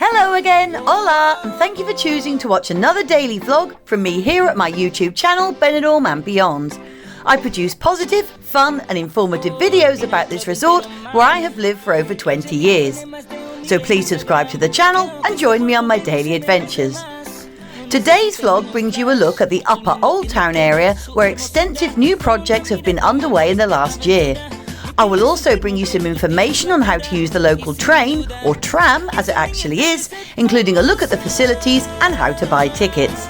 Hello again, hola, and thank you for choosing to watch another daily vlog from me here at my YouTube channel, Benidorm and beyond. I produce positive, fun and informative videos about this resort where I have lived for over 20 years. So please subscribe to the channel and join me on my daily adventures. Today's vlog brings you a look at the upper Old Town area where extensive new projects have been underway in the last year. I will also bring you some information on how to use the local train, or tram as it actually is, including a look at the facilities and how to buy tickets.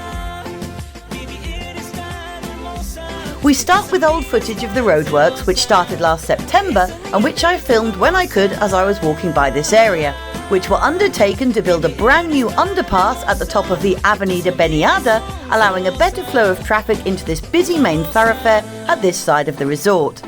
We start with old footage of the roadworks which started last September and which I filmed when I could as I was walking by this area, which were undertaken to build a brand new underpass at the top of the Avenida Denia, allowing a better flow of traffic into this busy main thoroughfare at this side of the resort.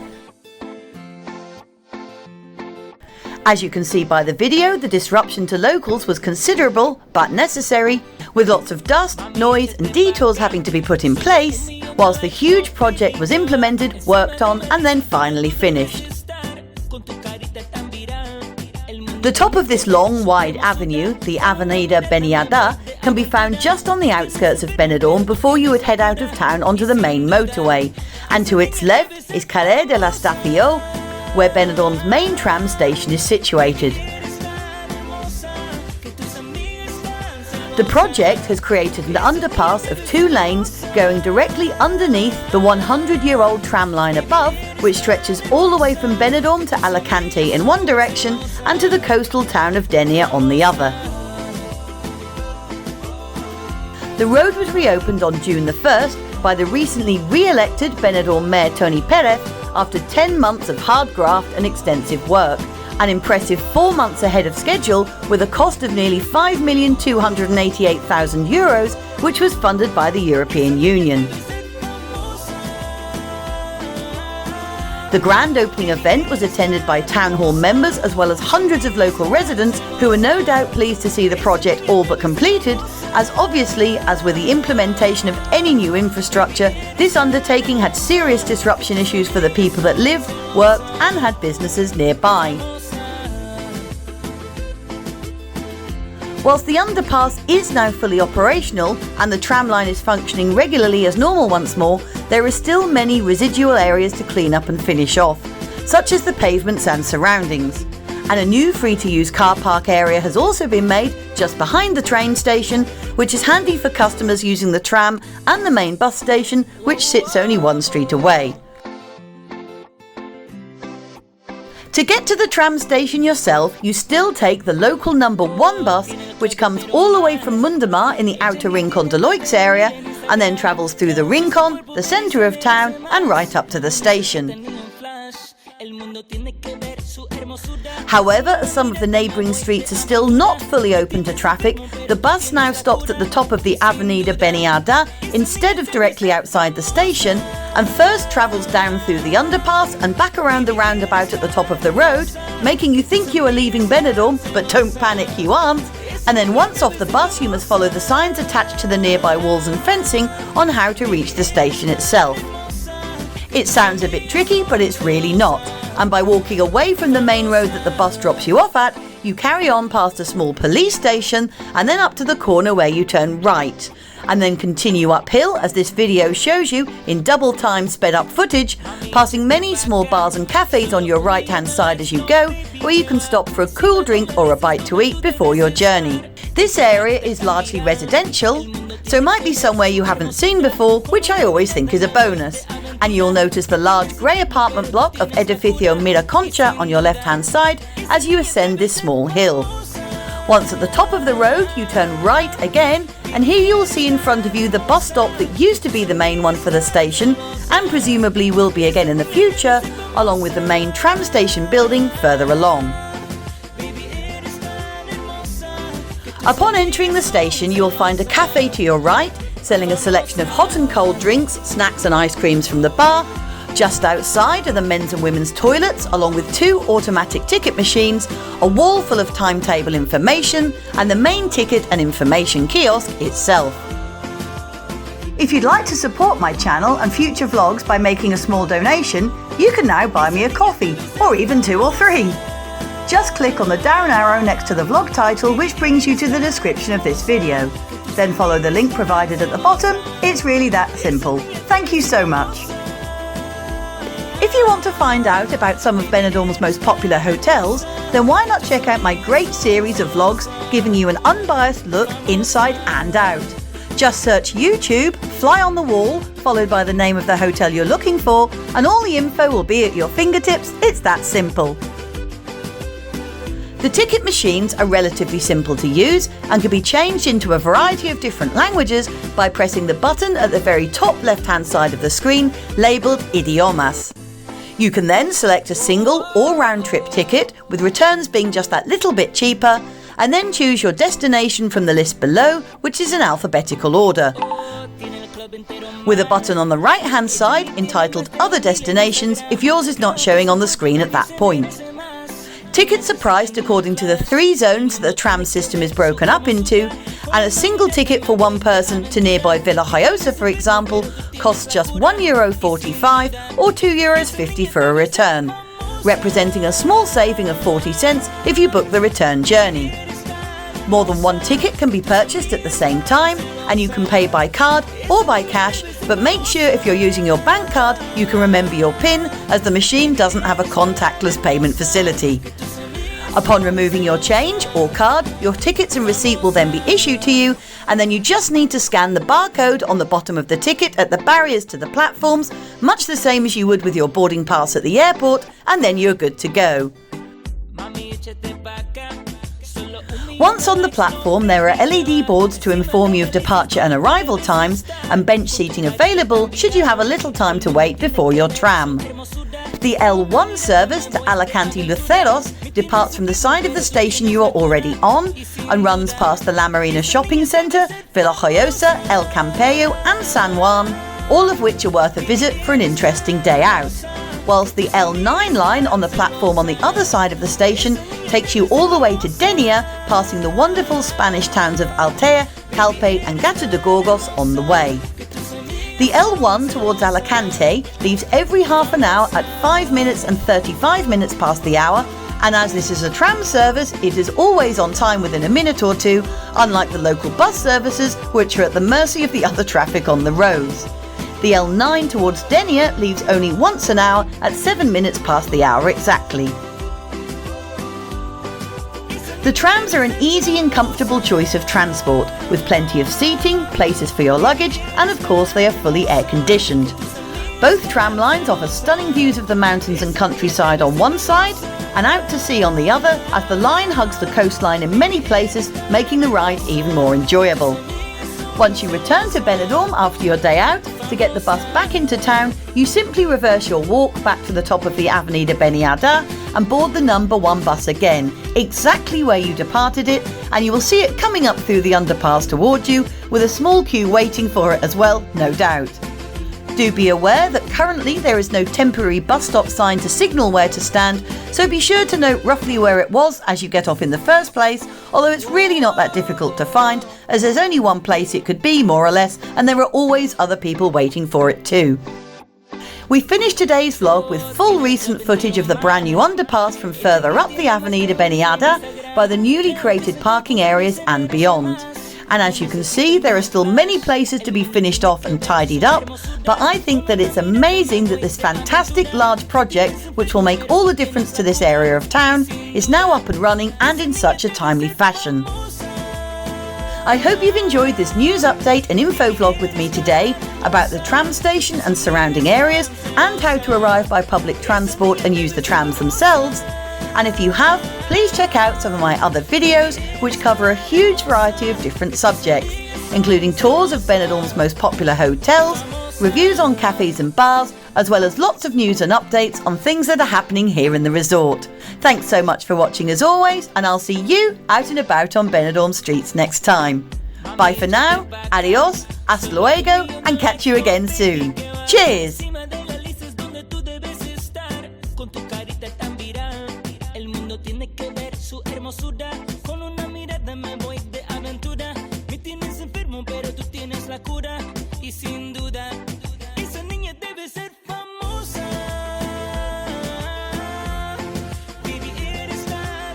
As you can see by the video, the disruption to locals was considerable but necessary, with lots of dust, noise and detours having to be put in place, whilst the huge project was implemented, worked on and then finally finished. The top of this long, wide avenue, the Avenida Denia, can be found just on the outskirts of Benidorm before you would head out of town onto the main motorway, and to its left is Calle de la Estación, where Benidorm's main tram station is situated. The project has created an underpass of 2 lanes going directly underneath the 100-year-old tram line above, which stretches all the way from Benidorm to Alicante in one direction and to the coastal town of Denia on the other. The road was reopened on June the 1st by the recently re-elected Benidorm Mayor Tony Perez after 10 months of hard graft and extensive work, an impressive 4 months ahead of schedule with a cost of nearly €5,288,000, which was funded by the European Union. The grand opening event was attended by town hall members as well as hundreds of local residents who were no doubt pleased to see the project all but completed, as obviously, as with the implementation of any new infrastructure, this undertaking had serious disruption issues for the people that lived, worked and had businesses nearby. Whilst the underpass is now fully operational and the tram line is functioning regularly as normal once more, there are still many residual areas to clean up and finish off, such as the pavements and surroundings. And a new free-to-use car park area has also been made just behind the train station, which is handy for customers using the tram and the main bus station, which sits only 1 street away. To get to the tram station yourself, you still take the local number 1 bus, which comes all the way from Underpass in the outer Rincon de Loix area, and then travels through the Rincon, the centre of town, and right up to the station. However, as some of the neighbouring streets are still not fully open to traffic, the bus now stops at the top of the Avenida Denia instead of directly outside the station, and first travels down through the underpass and back around the roundabout at the top of the road, making you think you are leaving Benidorm, but don't panic, you aren't. And then once off the bus, you must follow the signs attached to the nearby walls and fencing on how to reach the station itself. It sounds a bit tricky, but it's really not. And by walking away from the main road that the bus drops you off at, you carry on past a small police station and then up to the corner where you turn right. And then continue uphill, as this video shows you in double time sped up footage, passing many small bars and cafes on your right hand side as you go, where you can stop for a cool drink or a bite to eat before your journey. This area is largely residential, so might be somewhere you haven't seen before, which I always think is a bonus. And you'll notice the large grey apartment block of Edificio Miraconcha on your left hand side as you ascend this small hill. Once at the top of the road, you turn right again, and here you will see in front of you the bus stop that used to be the main one for the station and presumably will be again in the future, along with the main tram station building further along. Upon entering the station, you will find a cafe to your right, selling a selection of hot and cold drinks, snacks and ice creams from the bar. Just outside are the men's and women's toilets, along with 2 automatic ticket machines, a wall full of timetable information, and the main ticket and information kiosk itself. If you'd like to support my channel and future vlogs by making a small donation, you can now buy me a coffee, or even 2 or 3. just click on the down arrow next to the vlog title, which brings you to the description of this video. Then follow the link provided at the bottom. It's really that simple. Thank you so much. If you want to find out about some of Benidorm's most popular hotels, then why not check out my great series of vlogs giving you an unbiased look inside and out. Just search YouTube, Fly on the Wall, followed by the name of the hotel you're looking for, and all the info will be at your fingertips. It's that simple. The ticket machines are relatively simple to use and can be changed into a variety of different languages by pressing the button at the very top left-hand side of the screen labelled Idiomas. You can then select a single or round-trip ticket, with returns being just that little bit cheaper, and then choose your destination from the list below, which is in alphabetical order, with a button on the right-hand side entitled Other Destinations if yours is not showing on the screen at that point. Tickets are priced according to the 3 zones that the tram system is broken up into, and a single ticket for one person to nearby Villa Hyosa, for example, costs just €1.45 or €2.50 for a return, representing a small saving of 40 cents if you book the return journey. More than one ticket can be purchased at the same time, and you can pay by card or by cash, but make sure if you're using your bank card you can remember your PIN, as the machine doesn't have a contactless payment facility. Upon removing your change or card, your tickets and receipt will then be issued to you, and then you just need to scan the barcode on the bottom of the ticket at the barriers to the platforms, much the same as you would with your boarding pass at the airport, and then you're good to go. Once on the platform, there are LED boards to inform you of departure and arrival times, and bench seating available should you have a little time to wait before your tram. The L1 service to Alicante Luceros departs from the side of the station you are already on and runs past the La Marina shopping centre, Villa Hyosa, El Campello and San Juan, all of which are worth a visit for an interesting day out. Whilst the L9 line on the platform on the other side of the station takes you all the way to Denia, passing the wonderful Spanish towns of Altea, Calpe and Gato de Gorgos on the way. The L1 towards Alicante leaves every half an hour at 5 minutes and 35 minutes past the hour, and as this is a tram service, it is always on time within a minute or two, unlike the local bus services, which are at the mercy of the other traffic on the roads. The L9 towards Denia leaves only once an hour at 7 minutes past the hour exactly. The trams are an easy and comfortable choice of transport, with plenty of seating, places for your luggage, and of course they are fully air-conditioned. Both tram lines offer stunning views of the mountains and countryside on one side, and out to sea on the other, as the line hugs the coastline in many places, making the ride even more enjoyable. Once you return to Benidorm after your day out, to get the bus back into town, you simply reverse your walk back to the top of the Avenida Beniarda and board the number 1 bus again, exactly where you departed it, and you will see it coming up through the underpass towards you, with a small queue waiting for it as well, no doubt. Do be aware that currently there is no temporary bus stop sign to signal where to stand, so be sure to note roughly where it was as you get off in the first place, although it's really not that difficult to find, as there's only one place it could be more or less, and there are always other people waiting for it too. We finished today's vlog with full recent footage of the brand new underpass from further up the Avenida Beniarda by the newly created parking areas and beyond. And as you can see, there are still many places to be finished off and tidied up, but I think that it's amazing that this fantastic large project, which will make all the difference to this area of town, is now up and running and in such a timely fashion. I hope you've enjoyed this news update and info vlog with me today about the tram station and surrounding areas, and how to arrive by public transport and use the trams themselves. And if you have, please check out some of my other videos, which cover a huge variety of different subjects, including tours of Benidorm's most popular hotels, reviews on cafes and bars, as well as lots of news and updates on things that are happening here in the resort. Thanks so much for watching as always, and I'll see you out and about on Benidorm streets next time. Bye for now, adios, hasta luego, and catch you again soon. Cheers! Tiene que ver su hermosura, con una mirada me voy de aventura. Me tienes enfermo pero tú tienes la cura, y sin duda esa niña debe ser famosa. Baby, eres la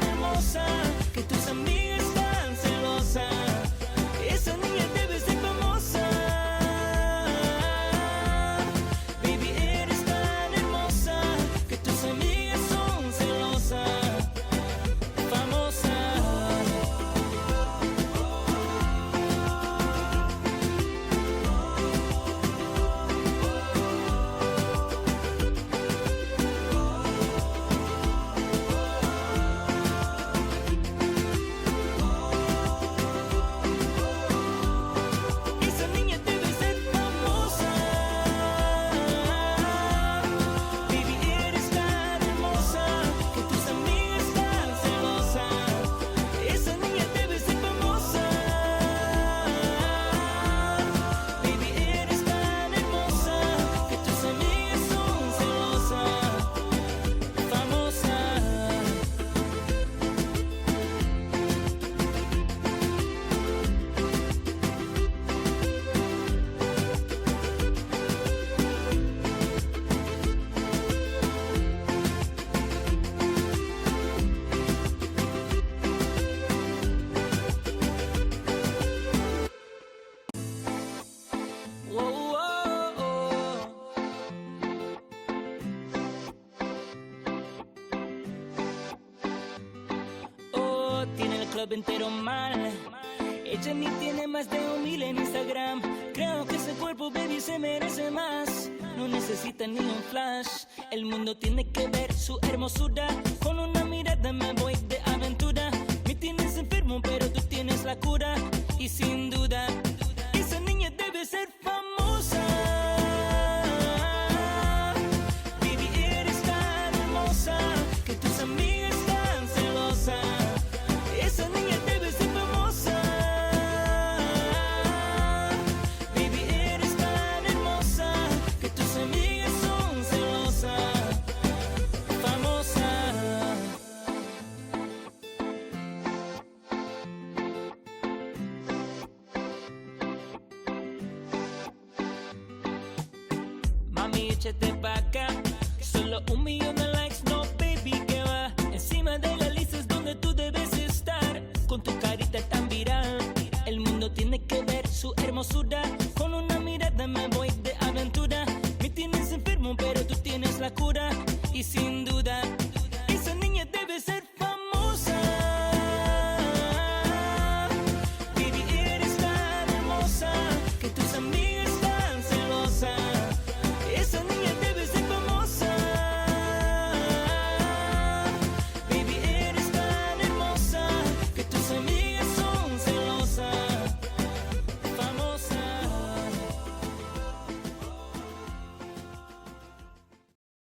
mundo entero mal. Ella ni tiene más de 1,000 en Instagram. Creo que ese cuerpo, baby, se merece más. No necesita ni un flash. El mundo tiene que ver su hermosura. Con una mirada me voy de aventura. Me tienes enfermo, pero tú tienes la cura. Y sin duda, esa niña debe ser famosa. Baby, eres tan hermosa que tus amigas están celosas. Esa niña debe ser famosa. Baby, eres tan hermosa que tus amigas son celosas. Famosa. Mami, échate pa' acá. Solo 1,000,000 de likes, no baby, que va. Encima de la lista es donde tú debes estar. Con tu carita tan viral. El mundo tiene que ver su hermosura. Con una mirada me voy de aventura. Me tienes enfermo, pero tú tienes la cura. Y sin